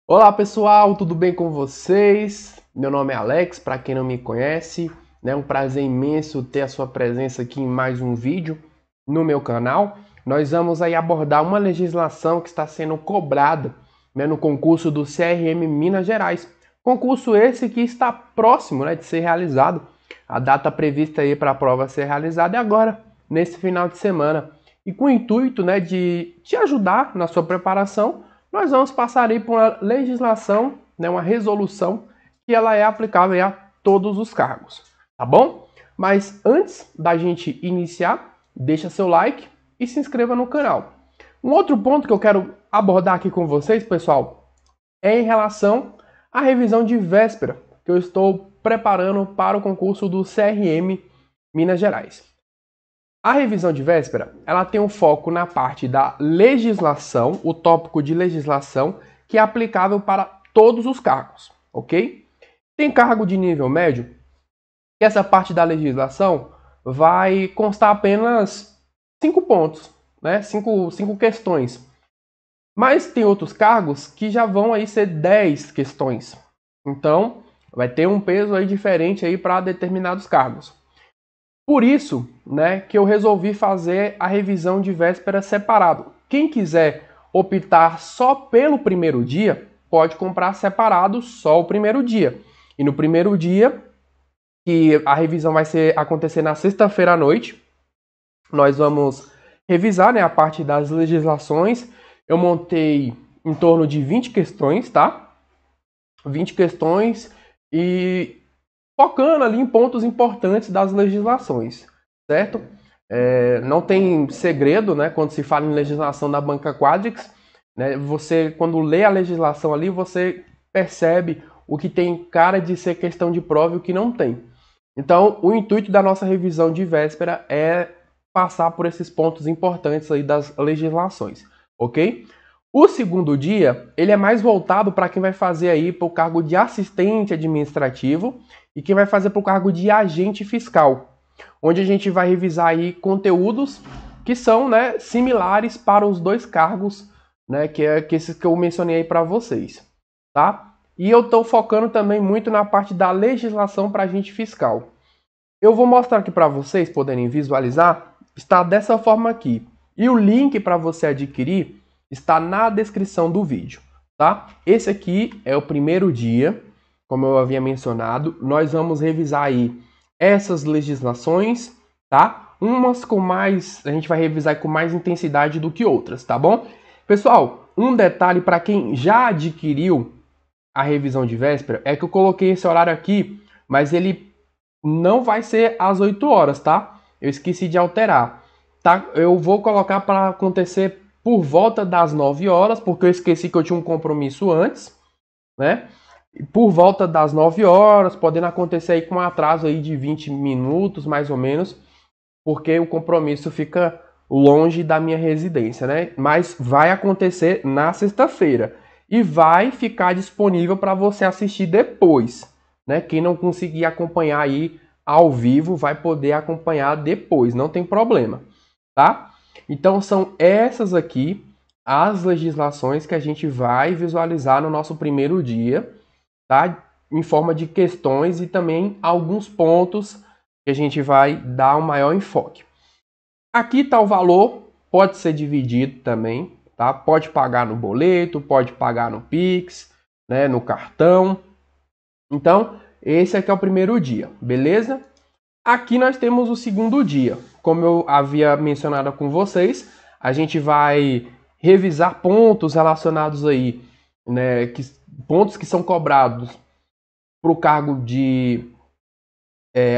Olá pessoal, tudo bem com vocês? Meu nome é Alex, para quem não me conhece, é um prazer imenso ter a sua presença aqui em mais um vídeo no meu canal. Nós vamos aí abordar uma legislação que está sendo cobrada, no concurso do CRM Minas Gerais. Concurso esse que está próximo, de ser realizado. A data prevista aí para a prova ser realizada é agora, nesse final de semana. E com o intuito, de te ajudar na sua preparação, nós vamos passar aí por uma legislação, uma resolução, que ela é aplicável a todos os cargos, tá bom? Mas antes da gente iniciar, deixa seu like e se inscreva no canal. Um outro ponto que eu quero abordar aqui com vocês, pessoal, é em relação à revisão de véspera, que eu estou preparando para o concurso do CRM Minas Gerais. A revisão de véspera, ela tem um foco na parte da legislação, o tópico de legislação, que é aplicável para todos os cargos, ok? Tem cargo de nível médio, que essa parte da legislação vai constar apenas 5 pontos, cinco questões. Mas tem outros cargos que já vão aí ser 10 questões. Então, vai ter um peso aí diferente aí para determinados cargos. Por isso, que eu resolvi fazer a revisão de véspera separado. Quem quiser optar só pelo primeiro dia, pode comprar separado só o primeiro dia. E no primeiro dia, que a revisão vai acontecer na sexta-feira à noite, nós vamos revisar a parte das legislações. Eu montei em torno de 20 questões, tá? 20 questões e focando ali em pontos importantes das legislações, certo? Não tem segredo, quando se fala em legislação da banca Quadrix, você, quando lê a legislação ali, você percebe o que tem cara de ser questão de prova e o que não tem. Então, o intuito da nossa revisão de véspera é passar por esses pontos importantes aí das legislações, ok? O segundo dia, ele é mais voltado para quem vai fazer aí para o cargo de assistente administrativo e quem vai fazer para o cargo de agente fiscal, onde a gente vai revisar aí conteúdos que são, similares para os dois cargos, que esses que eu mencionei aí para vocês, tá? E eu estou focando também muito na parte da legislação para agente fiscal. Eu vou mostrar aqui para vocês poderem visualizar, está dessa forma aqui. E o link para você adquirir está na descrição do vídeo, tá? Esse aqui é o primeiro dia, como eu havia mencionado. Nós vamos revisar aí essas legislações, tá? Umas com mais, a gente vai revisar com mais intensidade do que outras, tá bom? Pessoal, um detalhe para quem já adquiriu a revisão de véspera é que eu coloquei esse horário aqui, mas ele não vai ser às 8 horas, tá? Eu esqueci de alterar, tá? Eu vou colocar para acontecer por volta das 9 horas, porque eu esqueci que eu tinha um compromisso antes, Por volta das 9 horas, podendo acontecer aí com um atraso aí de 20 minutos, mais ou menos, porque o compromisso fica longe da minha residência, Mas vai acontecer na sexta-feira e vai ficar disponível para você assistir depois, Quem não conseguir acompanhar aí ao vivo vai poder acompanhar depois, não tem problema, tá? Então são essas aqui as legislações que a gente vai visualizar no nosso primeiro dia, tá? Em forma de questões e também alguns pontos que a gente vai dar um maior enfoque. Aqui está o valor, pode ser dividido também, tá? Pode pagar no boleto, pode pagar no Pix, no cartão. Então, esse aqui é o primeiro dia, beleza? Aqui nós temos o segundo dia. Como eu havia mencionado com vocês, a gente vai revisar pontos relacionados aí, pontos que são cobrados para o cargo de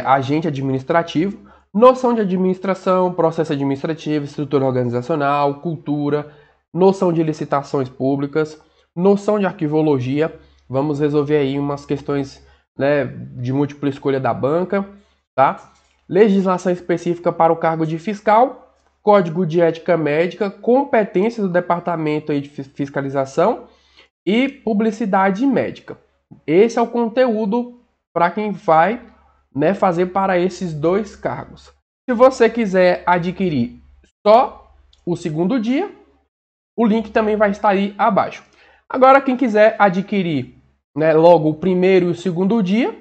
agente administrativo, noção de administração, processo administrativo, estrutura organizacional, cultura, noção de licitações públicas, noção de arquivologia. Vamos resolver aí umas questões de múltipla escolha da banca, tá? Legislação específica para o cargo de fiscal, código de ética médica, competências do departamento aí de fiscalização e publicidade médica. Esse é o conteúdo para quem vai fazer para esses dois cargos. Se você quiser adquirir só o segundo dia, o link também vai estar aí abaixo. Agora, quem quiser adquirir, né, logo o primeiro e o segundo dia,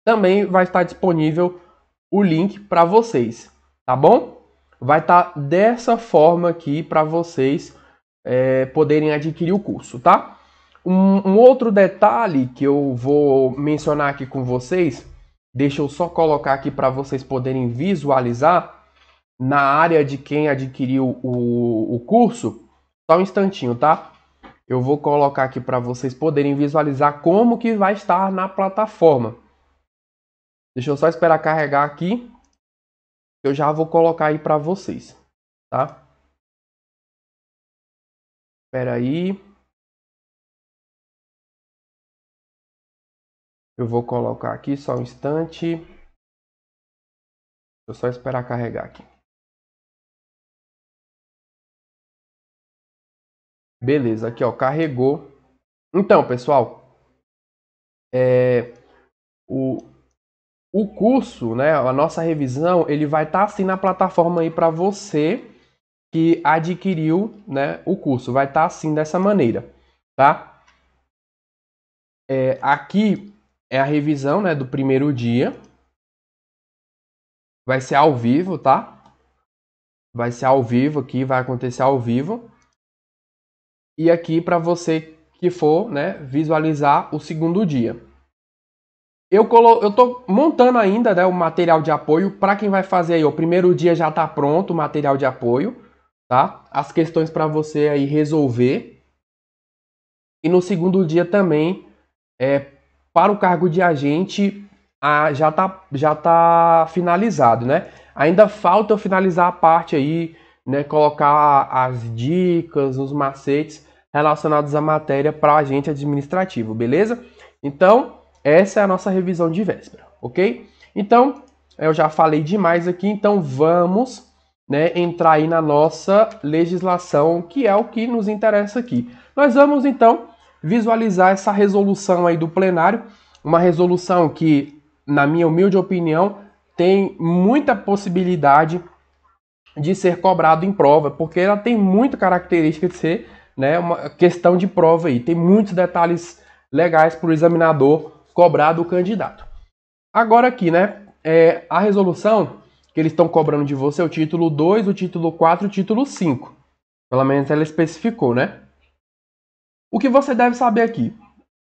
também vai estar disponível o link para vocês, tá bom? Vai estar dessa forma aqui para vocês poderem adquirir o curso, tá? Um outro detalhe que eu vou mencionar aqui com vocês, deixa eu só colocar aqui para vocês poderem visualizar na área de quem adquiriu o curso. Só um instantinho, tá? Eu vou colocar aqui para vocês poderem visualizar como que vai estar na plataforma. Deixa eu só esperar carregar aqui. Eu já vou colocar aí para vocês, tá? Espera aí. Eu vou colocar aqui só um instante. Deixa eu só esperar carregar aqui. Beleza, aqui ó, carregou. Então, pessoal, o curso, né, a nossa revisão, ele vai estar assim na plataforma aí para você que adquiriu, né, o curso. Vai estar assim dessa maneira, tá? Aqui é a revisão, né, do primeiro dia. Vai ser ao vivo, tá? Vai ser ao vivo aqui, vai acontecer ao vivo. E aqui para você que for, né, visualizar o segundo dia. Eu tô montando ainda, né, o material de apoio para quem vai fazer aí. O primeiro dia já está pronto o material de apoio, tá? As questões para você aí resolver. E no segundo dia também, para o cargo de agente, já tá finalizado, né? Ainda falta eu finalizar a parte aí, né? Colocar as dicas, os macetes relacionados à matéria para agente administrativo, beleza? Então, essa é a nossa revisão de véspera, ok? Então, eu já falei demais aqui, então vamos, né, entrar aí na nossa legislação, que é o que nos interessa aqui. Nós vamos, então, visualizar essa resolução aí do plenário, uma resolução que, na minha humilde opinião, tem muita possibilidade de ser cobrado em prova, porque ela tem muita característica de ser, né, uma questão de prova aí. Tem muitos detalhes legais para o examinador cobrar do candidato. Agora aqui, né, a resolução que eles estão cobrando de você é o título 2, o título 4 e o título 5. Pelo menos ela especificou, né? O que você deve saber aqui?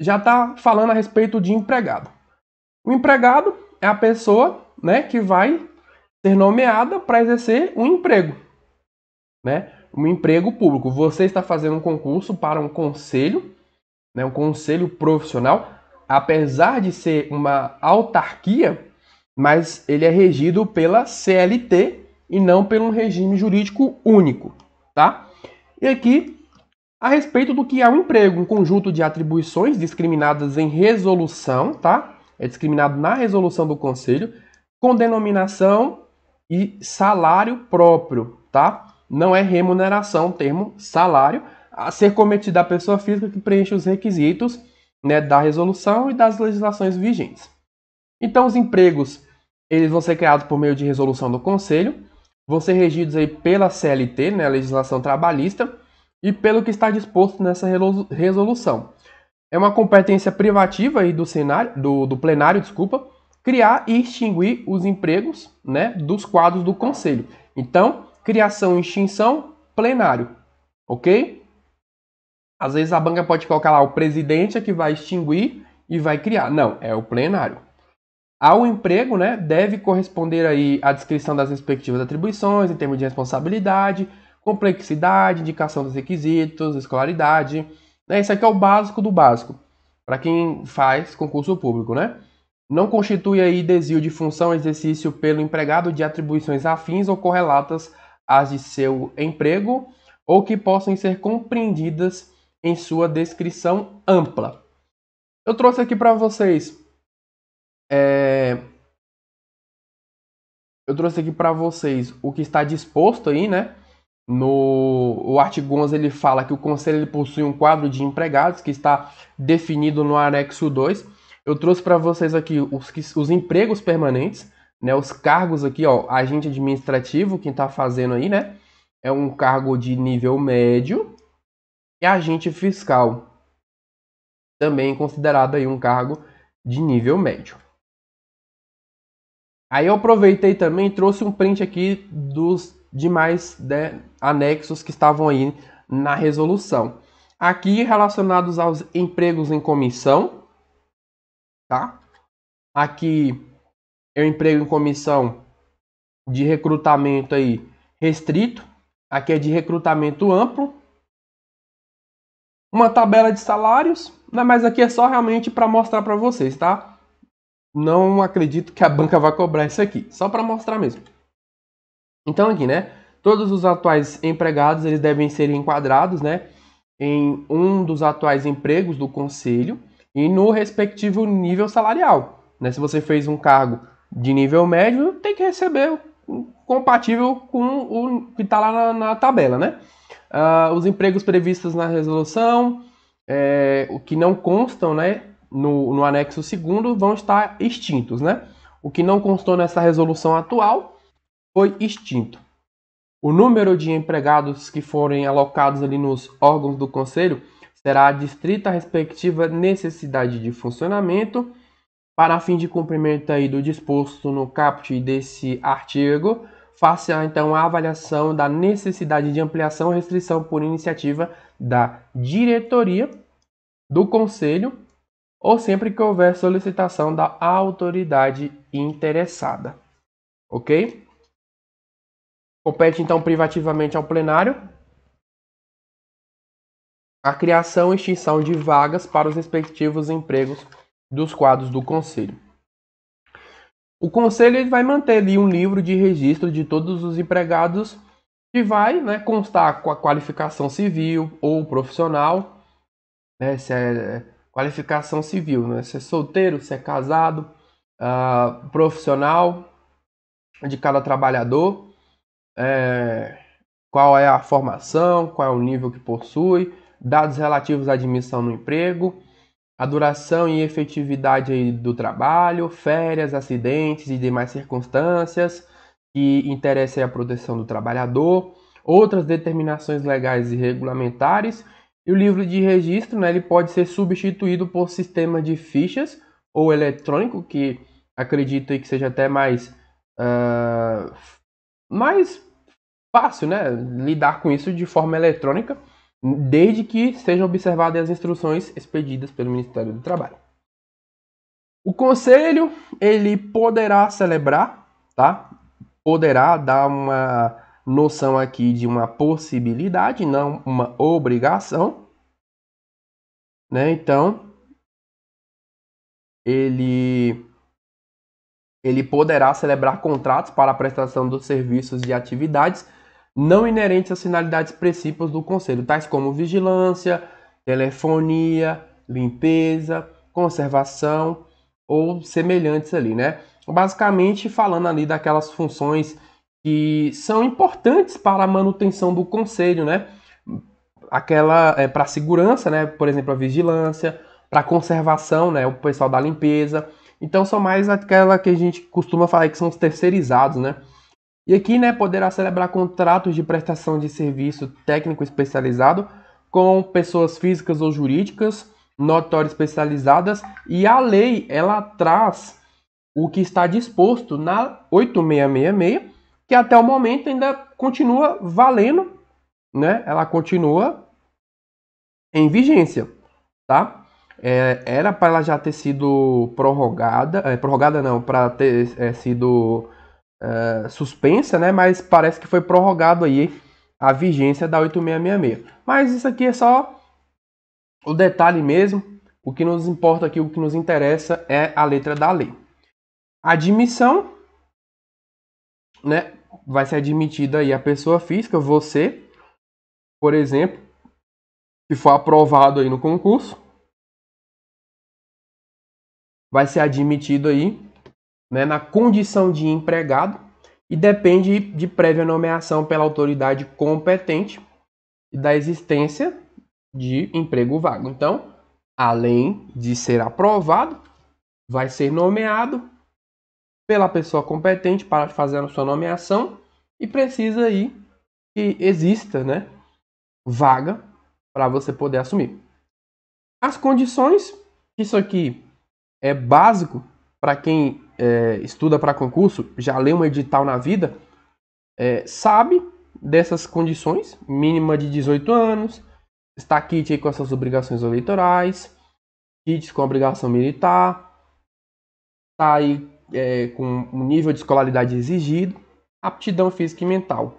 Já está falando a respeito de empregado. O empregado é a pessoa, né, que vai ser nomeada para exercer um emprego, né? Um emprego público. Você está fazendo um concurso para um conselho, né, um conselho profissional, apesar de ser uma autarquia, mas ele é regido pela CLT e não pelo regime jurídico único, tá? E aqui, a respeito do que é um emprego, um conjunto de atribuições discriminadas em resolução, tá? É discriminado na resolução do conselho, com denominação e salário próprio, tá? Não é remuneração, termo salário, a ser cometido à pessoa física que preenche os requisitos, né, da resolução e das legislações vigentes. Então, os empregos, eles vão ser criados por meio de resolução do conselho, vão ser regidos aí pela CLT, né, a legislação trabalhista, e pelo que está disposto nessa resolução. É uma competência privativa aí do plenário, criar e extinguir os empregos, né, dos quadros do conselho. Então, criação e extinção, plenário, ok? Às vezes a banca pode colocar lá o presidente é que vai extinguir e vai criar. Não, é o plenário. Ao emprego, né, deve corresponder aí a descrição das respectivas atribuições em termos de responsabilidade, complexidade, indicação dos requisitos, escolaridade. Né? Isso aqui é o básico do básico, para quem faz concurso público, né? Não constitui aí desvio de função exercício pelo empregado de atribuições afins ou correlatas às de seu emprego ou que possam ser compreendidas em sua descrição ampla. Eu trouxe aqui para vocês o que está disposto aí, né? O artigo 11 ele fala que o conselho ele possui um quadro de empregados que está definido no anexo 2. Eu trouxe para vocês aqui os empregos permanentes, né? Os cargos aqui, ó, agente administrativo, quem está fazendo aí, né? É um cargo de nível médio, E agente fiscal, também considerado aí um cargo de nível médio. Aí eu aproveitei também e trouxe um print aqui dos demais, né, anexos que estavam aí na resolução. Aqui relacionados aos empregos em comissão, tá? Aqui é o emprego em comissão de recrutamento aí restrito. Aqui é de recrutamento amplo. Uma tabela de salários, né, mas aqui é só realmente para mostrar para vocês, tá? Não acredito que a banca vai cobrar isso aqui, só para mostrar mesmo. Então aqui, né, todos os atuais empregados, eles devem ser enquadrados, né, em um dos atuais empregos do conselho e no respectivo nível salarial, né? Se você fez um cargo de nível médio, tem que receber compatível com o que está lá na tabela, né? Os empregos previstos na resolução, o que não constam, né, no anexo 2º, vão estar extintos, né? O que não constou nessa resolução atual foi extinto. O número de empregados que forem alocados ali nos órgãos do Conselho será adstrito à respectiva necessidade de funcionamento. Para fim de cumprimento aí do disposto no caput desse artigo, faça então a avaliação da necessidade de ampliação ou restrição por iniciativa da diretoria, do Conselho, ou sempre que houver solicitação da autoridade interessada. Ok? Compete, então, privativamente ao plenário a criação e extinção de vagas para os respectivos empregos dos quadros do Conselho. O Conselho ele vai manter ali um livro de registro de todos os empregados que vai, né, constar com a qualificação civil ou profissional, né, se é qualificação civil, né, se é solteiro, se é casado, profissional de cada trabalhador, qual é a formação, qual é o nível que possui, dados relativos à admissão no emprego, a duração e efetividade aí do trabalho, férias, acidentes e demais circunstâncias que interessem à proteção do trabalhador, outras determinações legais e regulamentares. E o livro de registro, né, ele pode ser substituído por sistema de fichas ou eletrônico, que acredito que seja até mais fácil, né, lidar com isso de forma eletrônica, desde que sejam observadas as instruções expedidas pelo Ministério do Trabalho. O Conselho, ele poderá celebrar, tá? Poderá dar uma noção aqui de uma possibilidade, não uma obrigação, né? Então, ele poderá celebrar contratos para a prestação dos serviços e atividades não inerentes às finalidades princípios do Conselho, tais como vigilância, telefonia, limpeza, conservação ou semelhantes ali, né? Basicamente falando ali daquelas funções que são importantes para a manutenção do Conselho, né? Aquela para a segurança, né? Por exemplo, a vigilância, para a conservação, né? O pessoal da limpeza. Então são mais aquela que a gente costuma falar que são os terceirizados, né? E aqui, né, poderá celebrar contratos de prestação de serviço técnico especializado com pessoas físicas ou jurídicas, notórias especializadas, e a lei, ela traz o que está disposto na 8666, que até o momento ainda continua valendo, né? Ela continua em vigência, tá? Era para ela já ter sido prorrogada, prorrogada não, para ter sido suspensa, né? Mas parece que foi prorrogado aí a vigência da 8666. Mas isso aqui é só o detalhe mesmo. O que nos importa aqui, o que nos interessa é a letra da lei. Admissão, né? Vai ser admitida aí a pessoa física, você, por exemplo, que for aprovado aí no concurso, vai ser admitido aí, né, na condição de empregado e depende de prévia nomeação pela autoridade competente e da existência de emprego vago. Então, além de ser aprovado, vai ser nomeado pela pessoa competente para fazer a sua nomeação e precisa aí que exista, né, vaga para você poder assumir. As condições, isso aqui é básico para quem estuda para concurso, já lê um edital na vida, sabe dessas condições, mínima de 18 anos, está kit aí com as suas obrigações eleitorais, kits com obrigação militar, está aí com um nível de escolaridade exigido, aptidão física e mental.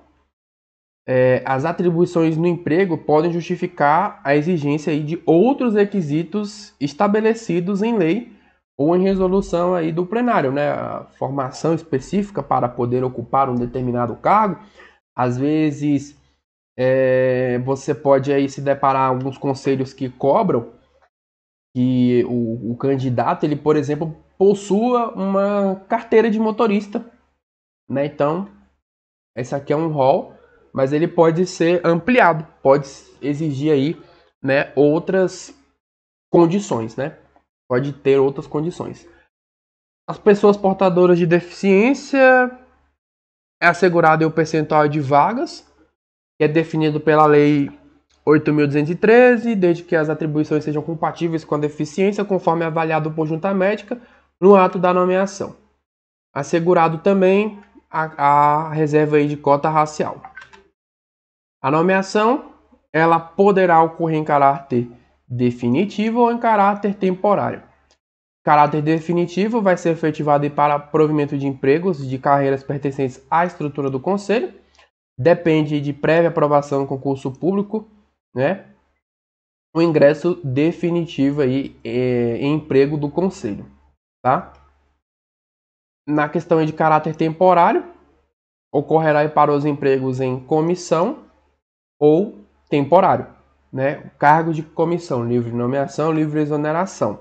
As atribuições no emprego podem justificar a exigência aí de outros requisitos estabelecidos em lei ou em resolução aí do plenário, né? A formação específica para poder ocupar um determinado cargo. Às vezes você pode aí se deparar alguns conselhos que cobram que o candidato, ele, por exemplo, possua uma carteira de motorista, né? Então, esse aqui é um rol, mas ele pode ser ampliado, pode exigir aí, né, outras condições, né? Pode ter outras condições. As pessoas portadoras de deficiência é assegurado o percentual de vagas, que é definido pela Lei 8.213, desde que as atribuições sejam compatíveis com a deficiência, conforme avaliado por junta médica no ato da nomeação. Assegurado também a reserva aí de cota racial. A nomeação, ela poderá ocorrer em caráter definitivo ou em caráter temporário. Caráter definitivo vai ser efetivado para provimento de empregos de carreiras pertencentes à estrutura do Conselho. Depende de prévia aprovação no concurso público, né? O ingresso definitivo aí em emprego do Conselho, tá? Na questão de caráter temporário, ocorrerá para os empregos em comissão ou temporário, né? Cargo de comissão, livre nomeação, livre exoneração.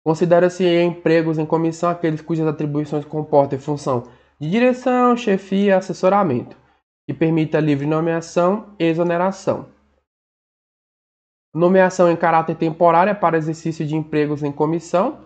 Considera-se empregos em comissão aqueles cujas atribuições comportem função de direção, chefia, assessoramento, que permita livre nomeação e exoneração. Nomeação em caráter temporário para exercício de empregos em comissão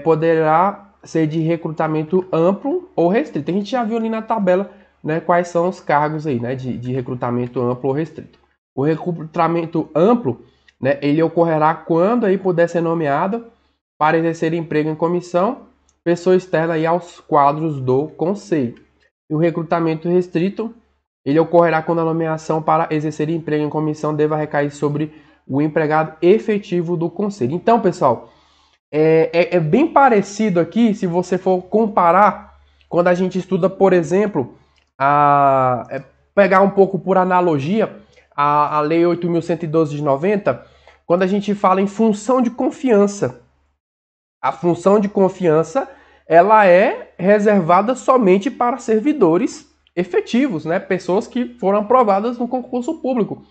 poderá ser de recrutamento amplo ou restrito. A gente já viu ali na tabela, né, quais são os cargos aí, né, de recrutamento amplo ou restrito. O recrutamento amplo, né, ele ocorrerá quando aí puder ser nomeado para exercer emprego em comissão pessoa externa aí aos quadros do Conselho. E o recrutamento restrito, ele ocorrerá quando a nomeação para exercer emprego em comissão deva recair sobre o empregado efetivo do Conselho. Então, pessoal, é bem parecido aqui, se você for comparar, quando a gente estuda, por exemplo, pegar um pouco por analogia, a Lei 8.112 de 90, quando a gente fala em função de confiança. A função de confiança, ela é reservada somente para servidores efetivos, né? Pessoas que foram aprovadas no concurso público.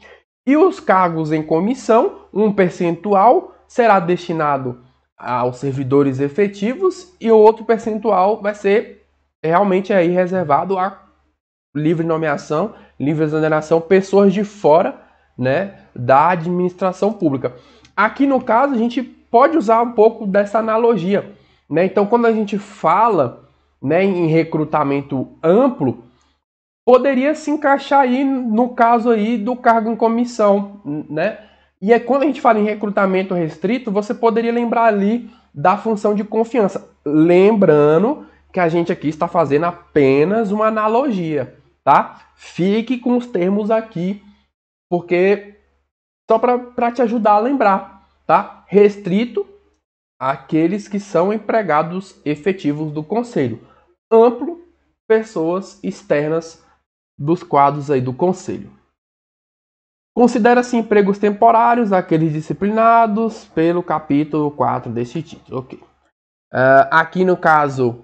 E os cargos em comissão, um percentual será destinado aos servidores efetivos e o outro percentual vai ser realmente aí reservado a livre nomeação, livre exoneração, pessoas de fora, né, da administração pública. Aqui no caso a gente pode usar um pouco dessa analogia, né? Então quando a gente fala, né, em recrutamento amplo, poderia se encaixar aí no caso aí do cargo em comissão, né? E quando a gente fala em recrutamento restrito, você poderia lembrar ali da função de confiança. Lembrando que a gente aqui está fazendo apenas uma analogia, tá? Fique com os termos aqui, porque só para te ajudar a lembrar, tá? Restrito àqueles que são empregados efetivos do Conselho. Amplo, pessoas externas dos quadros aí do Conselho. Considera-se empregos temporários aqueles disciplinados pelo capítulo 4 deste título. Okay. Aqui no caso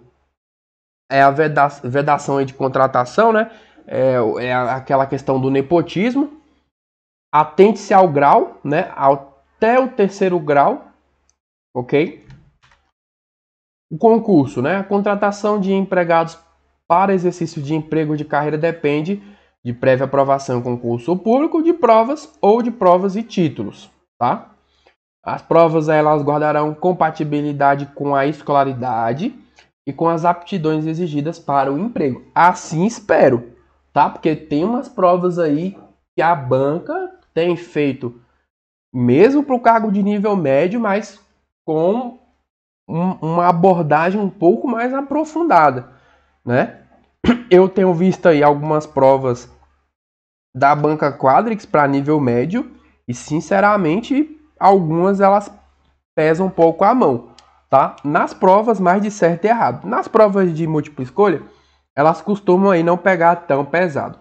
é a vedação aí de contratação, né? É aquela questão do nepotismo. Atente-se ao grau, né? Até o 3º grau, ok? O concurso, né? A contratação de empregados para exercício de emprego de carreira depende de prévia aprovação em concurso público, de provas ou de provas e títulos, tá? As provas, elas guardarão compatibilidade com a escolaridade e com as aptidões exigidas para o emprego. Assim espero, tá? Porque tem umas provas aí que a banca tem feito mesmo para o cargo de nível médio, mas com uma abordagem um pouco mais aprofundada, né? Eu tenho visto aí algumas provas da banca Quadrix para nível médio e, sinceramente, algumas elas pesam um pouco a mão, tá? Nas provas mais de certo e errado. Nas provas de múltipla escolha, elas costumam aí não pegar tão pesado.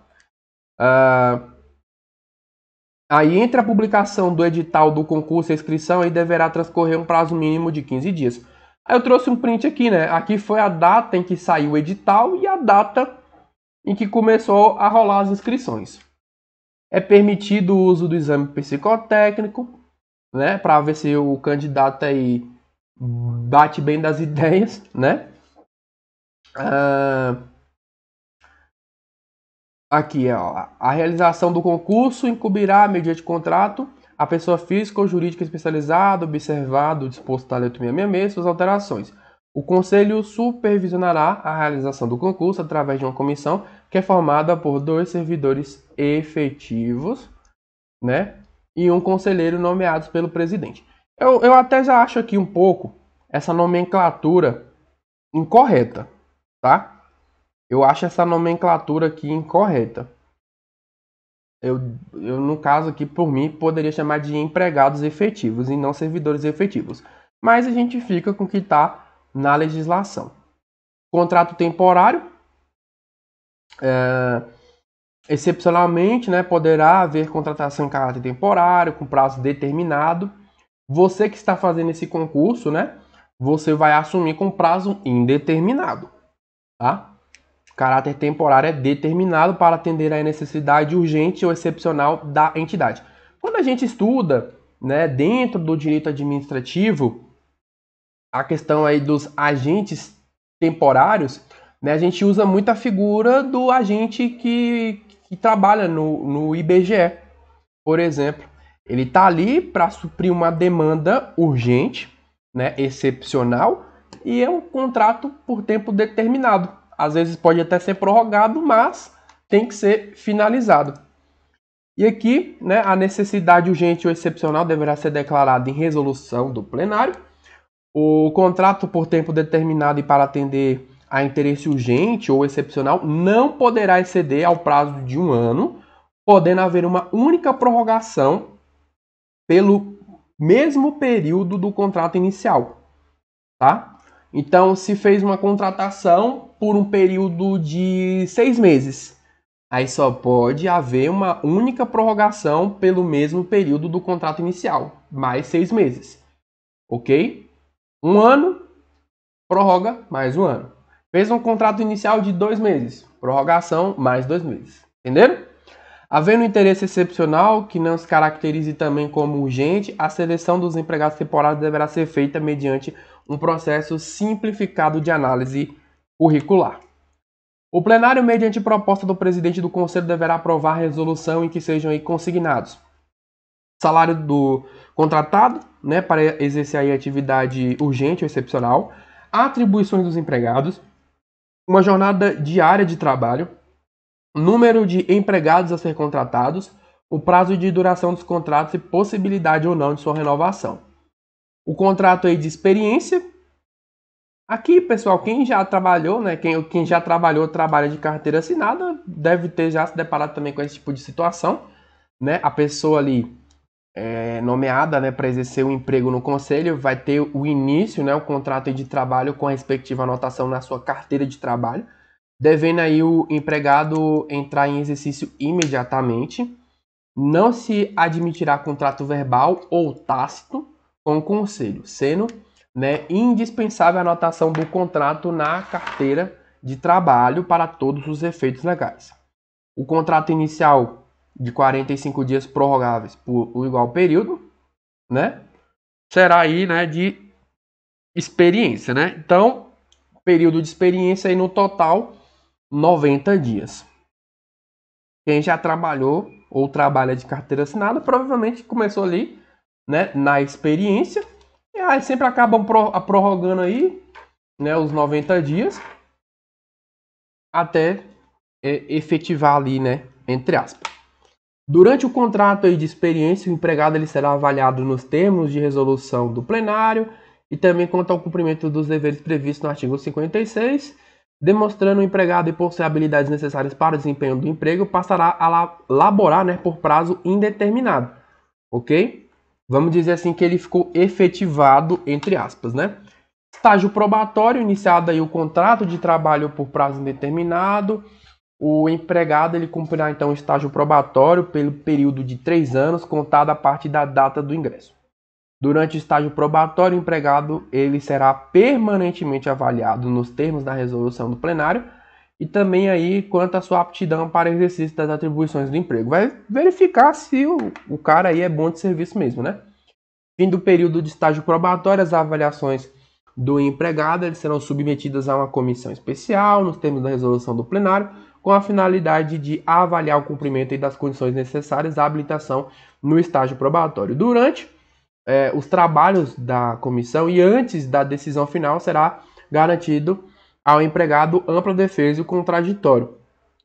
Aí, entre a publicação do edital do concurso e a inscrição, aí deverá transcorrer um prazo mínimo de 15 dias. Aí eu trouxe um print aqui, né? Aqui foi a data em que saiu o edital e a data em que começou a rolar as inscrições. É permitido o uso do exame psicotécnico, né? Para ver se o candidato aí bate bem das ideias, né? Aqui, ó, a realização do concurso incumbirá, mediante contrato, a pessoa física ou jurídica especializada, observado o disposto da letra 666, suas alterações. O Conselho supervisionará a realização do concurso através de uma comissão que é formada por 2 servidores efetivos, né? E um conselheiro nomeados pelo presidente. Eu até já acho aqui um pouco essa nomenclatura incorreta, tá? Eu acho essa nomenclatura aqui incorreta. Eu, no caso aqui, por mim, poderia chamar de empregados efetivos e não servidores efetivos. Mas a gente fica com o que está na legislação. Contrato temporário. Excepcionalmente, né, poderá haver contratação em caráter temporário, com prazo determinado. Você que está fazendo esse concurso, né, você vai assumir com prazo indeterminado, tá? Caráter temporário é determinado para atender à necessidade urgente ou excepcional da entidade. Quando a gente estuda, né, dentro do direito administrativo, a questão aí dos agentes temporários, né, a gente usa muito a figura do agente que trabalha no IBGE, por exemplo. Ele está ali para suprir uma demanda urgente, né, excepcional, e é um contrato por tempo determinado. Às vezes pode até ser prorrogado, mas tem que ser finalizado. E aqui, né, a necessidade urgente ou excepcional deverá ser declarada em resolução do plenário. O contrato por tempo determinado e para atender a interesse urgente ou excepcional não poderá exceder ao prazo de 1 ano, podendo haver uma única prorrogação pelo mesmo período do contrato inicial, tá? Então, se fez uma contratação por um período de 6 meses, aí só pode haver uma única prorrogação pelo mesmo período do contrato inicial, mais 6 meses, ok? 1 ano, prorroga mais 1 ano. Fez um contrato inicial de 2 meses, prorrogação mais 2 meses, entenderam? Havendo interesse excepcional que não se caracterize também como urgente, a seleção dos empregados temporários deverá ser feita mediante um processo simplificado de análise curricular. O plenário, mediante proposta do presidente do Conselho, deverá aprovar a resolução em que sejam aí consignados salário do contratado, né, para exercer aí atividade urgente ou excepcional, atribuições dos empregados, uma jornada diária de trabalho, número de empregados a ser contratados, o prazo de duração dos contratos e possibilidade ou não de sua renovação. O contrato aí de experiência. Aqui, pessoal, quem já trabalhou, né, quem já trabalhou, trabalha de carteira assinada, deve ter já se deparado também com esse tipo de situação, né? A pessoa ali nomeada, né, para exercer o emprego no conselho vai ter o início, né, o contrato de trabalho com a respectiva anotação na sua carteira de trabalho, devendo aí o empregado entrar em exercício imediatamente. Não se admitirá contrato verbal ou tácito com o conselho, sendo, né, indispensável a anotação do contrato na carteira de trabalho para todos os efeitos legais. O contrato inicial de 45 dias prorrogáveis por o igual período, né, será aí, né, de experiência, né? Então, período de experiência aí no total 90 dias. Quem já trabalhou ou trabalha de carteira assinada provavelmente começou ali, né, na experiência, e aí sempre acabam prorrogando aí, né, os 90 dias até efetivar ali, né, entre aspas. Durante o contrato aí de experiência, o empregado ele será avaliado nos termos de resolução do plenário e também quanto ao cumprimento dos deveres previstos no artigo 56, demonstrando o empregado e possuir habilidades necessárias para o desempenho do emprego, passará a laborar, né, por prazo indeterminado, ok? Vamos dizer assim que ele ficou efetivado, entre aspas, né? Estágio probatório, iniciado aí o contrato de trabalho por prazo indeterminado. O empregado ele cumprirá então o estágio probatório pelo período de 3 anos, contado a partir da data do ingresso. Durante o estágio probatório, o empregado ele será permanentemente avaliado nos termos da resolução do plenário e também aí quanto à sua aptidão para exercício das atribuições do emprego. Vai verificar se o cara aí é bom de serviço mesmo, né? Fim do período de estágio probatório, as avaliações do empregado eles serão submetidas a uma comissão especial nos termos da resolução do plenário, com a finalidade de avaliar o cumprimento das condições necessárias à habilitação no estágio probatório. Durante os trabalhos da comissão e antes da decisão final será garantido ao empregado ampla defesa e o contraditório,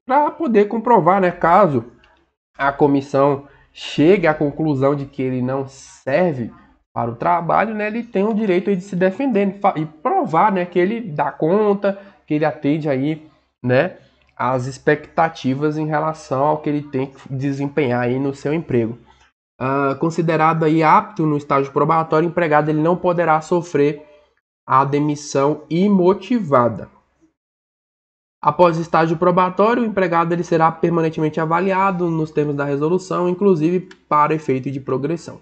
para poder comprovar, né, caso a comissão chegue à conclusão de que ele não serve para o trabalho, né, ele tem o direito de se defender e provar, né, que ele dá conta, que ele atende aí, né, as expectativas em relação ao que ele tem que desempenhar aí no seu emprego. Considerado aí apto no estágio probatório, o empregado ele não poderá sofrer a demissão imotivada. Após o estágio probatório, o empregado ele será permanentemente avaliado nos termos da resolução, inclusive para efeito de progressão.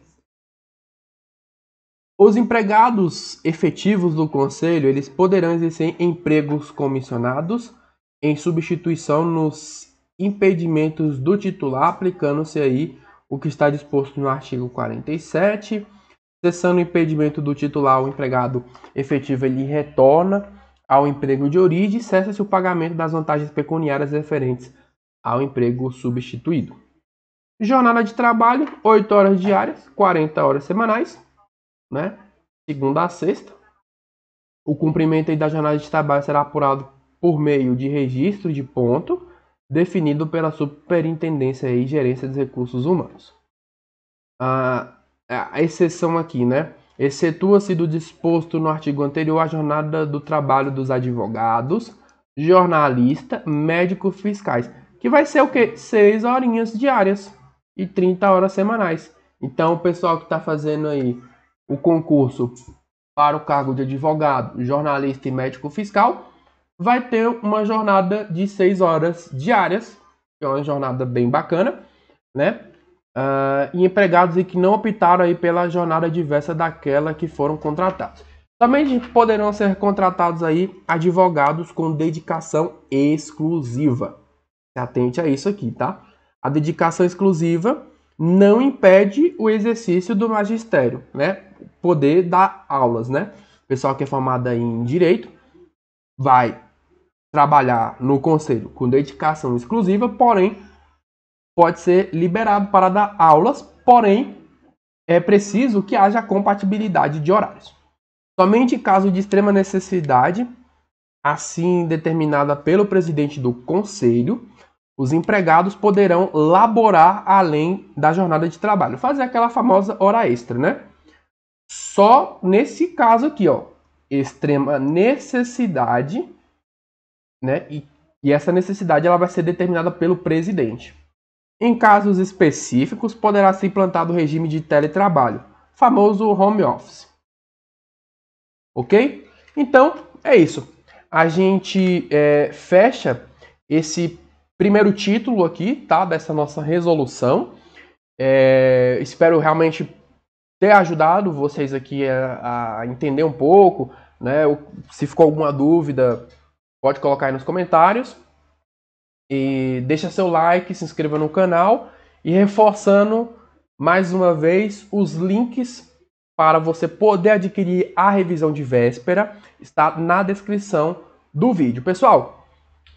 Os empregados efetivos do Conselho eles poderão exercer empregos comissionados em substituição nos impedimentos do titular, aplicando-se aí o que está disposto no artigo 47. Cessando o impedimento do titular, o empregado efetivo ele retorna ao emprego de origem e cessa-se o pagamento das vantagens pecuniárias referentes ao emprego substituído. Jornada de trabalho, 8 horas diárias, 40 horas semanais, né? Segunda a sexta. O cumprimento da jornada de trabalho será apurado por meio de registro de ponto, definido pela Superintendência e Gerência dos Recursos Humanos. A exceção aqui, né? Excetua-se do disposto no artigo anterior a jornada do trabalho dos advogados, jornalista, médicos fiscais, que vai ser o quê? 6 horinhas diárias e 30 horas semanais. Então, o pessoal que está fazendo aí o concurso para o cargo de advogado, jornalista e médico fiscal, vai ter uma jornada de 6 horas diárias, que é uma jornada bem bacana, né? E empregados que não optaram aí pela jornada diversa daquela que foram contratados. Também poderão ser contratados aí advogados com dedicação exclusiva. Se atente a isso aqui, tá? A dedicação exclusiva não impede o exercício do magistério, né? Poder dar aulas, né? O pessoal que é formado aí em direito vai trabalhar no conselho com dedicação exclusiva, porém pode ser liberado para dar aulas, porém é preciso que haja compatibilidade de horários. Somente em caso de extrema necessidade, assim determinada pelo presidente do conselho, os empregados poderão laborar além da jornada de trabalho, fazer aquela famosa hora extra, né? Só nesse caso aqui, ó, extrema necessidade, né? E essa necessidade ela vai ser determinada pelo presidente. Em casos específicos, poderá ser implantado o regime de teletrabalho, famoso home office. Ok? Então, é isso. A gente fecha esse primeiro título aqui, tá? Dessa nossa resolução. Espero realmente ter ajudado vocês aqui a entender um pouco, né? Se ficou alguma dúvida, pode colocar aí nos comentários. E deixa seu like, se inscreva no canal e reforçando mais uma vez os links para você poder adquirir a revisão de véspera está na descrição do vídeo. Pessoal,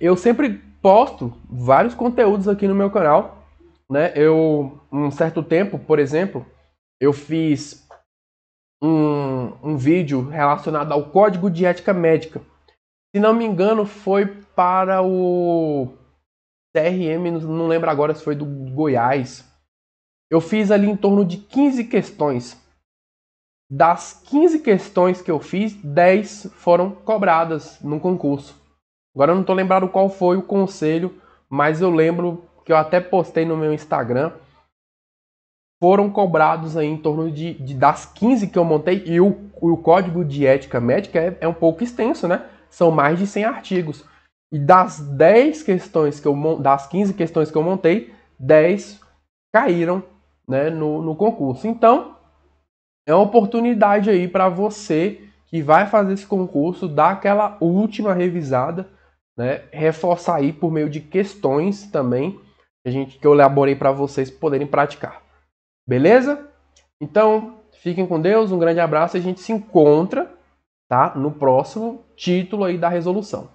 eu sempre posto vários conteúdos aqui no meu canal, né? Um certo tempo, por exemplo, eu fiz um vídeo relacionado ao Código de Ética Médica. Se não me engano, foi para o CRM, não lembro agora se foi do Goiás, eu fiz ali em torno de 15 questões. Das 15 questões que eu fiz, 10 foram cobradas no concurso. Agora eu não estou lembrado qual foi o conselho, mas eu lembro que eu até postei no meu Instagram. Foram cobrados aí em torno das 15 que eu montei, e o código de ética médica é um pouco extenso, né? São mais de 100 artigos. E das 10 questões das 15 questões que eu montei, 10 caíram, né, no concurso. Então, é uma oportunidade aí para você que vai fazer esse concurso, dar aquela última revisada, né, reforçar aí por meio de questões também que eu elaborei para vocês poderem praticar. Beleza? Então, fiquem com Deus, um grande abraço e a gente se encontra, tá, no próximo título aí da resolução.